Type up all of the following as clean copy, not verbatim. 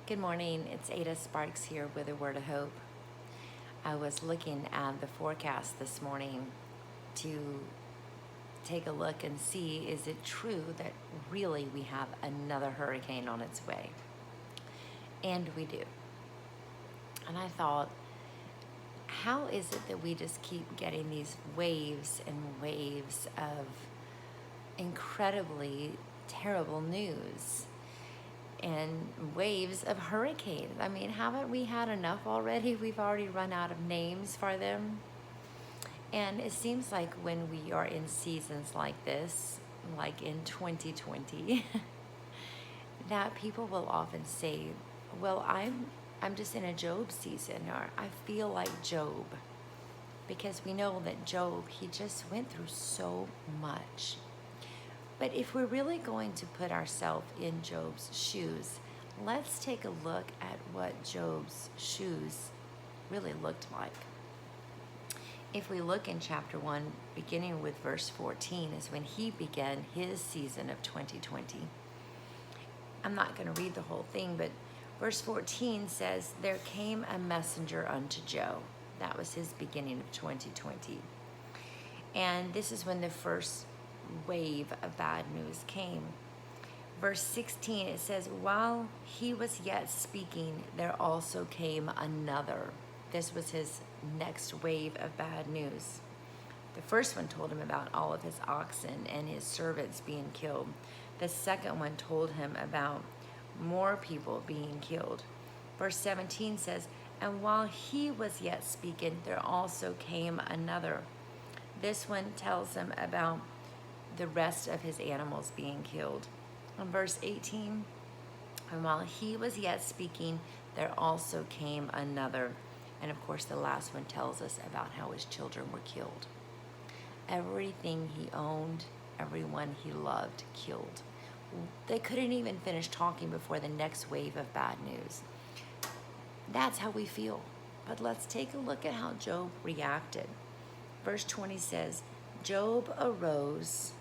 Good morning, it's Ada Sparks here with a word of hope. I was looking at the forecast this morning to take a look and see, is it true that really we have another hurricane on its way? And we do. And I thought, how is it that we just keep getting these waves and waves of incredibly terrible news? And waves of hurricanes. I mean, haven't we had enough already? We've already run out of names for them. And it seems like when we are in seasons like this, like in 2020, that people will often say, well, I'm just in a Job season, or I feel like Job. Because we know that Job, he just went through so much. But if we're really going to put ourselves in Job's shoes, let's take a look at what Job's shoes really looked like. If we look in chapter 1, beginning with verse 14, is when he began his season of 2020. I'm not going to read the whole thing, but verse 14 says, there came a messenger unto Job. That was his beginning of 2020. And this is when the first wave of bad news came. Verse 16, it says, while he was yet speaking, there also came another. This was his next wave of bad news. The first one told him about all of his oxen and his servants being killed. The second one told him about more people being killed. Verse 17 says, and while he was yet speaking, there also came another. This one tells him about the rest of his animals being killed. In verse 18, and while he was yet speaking, there also came another. And of course, the last one tells us about how his children were killed. Everything he owned, everyone he loved, killed. They couldn't even finish talking before the next wave of bad news. That's how we feel. But let's take a look at how Job reacted. Verse 20 says, Job arose,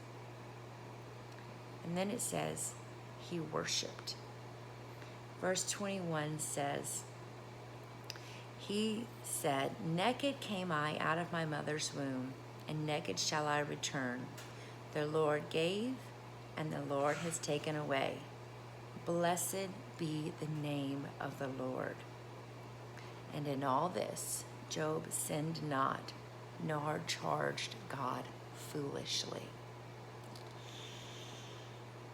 and then it says, he worshiped. Verse 21 says, he said, naked came I out of my mother's womb, and naked shall I return. The Lord gave, and the Lord has taken away. Blessed be the name of the Lord. And in all this, Job sinned not, nor charged God foolishly.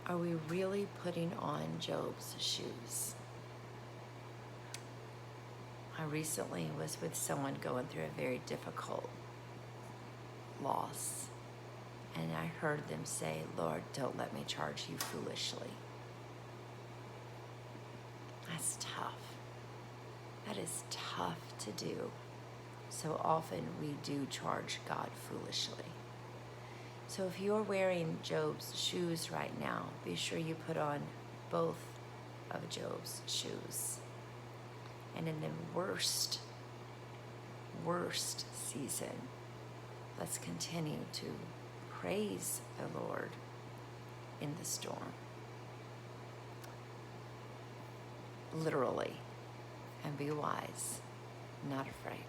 Are we really putting on Job's shoes? I recently was with someone going through a very difficult loss, and I heard them say, Lord, don't let me charge you foolishly. That's tough. That is tough to do. So often we do charge God foolishly. So if you're wearing Job's shoes right now, be sure you put on both of Job's shoes. And in the worst season, let's continue to praise the Lord in the storm. Literally. And be wise, not afraid.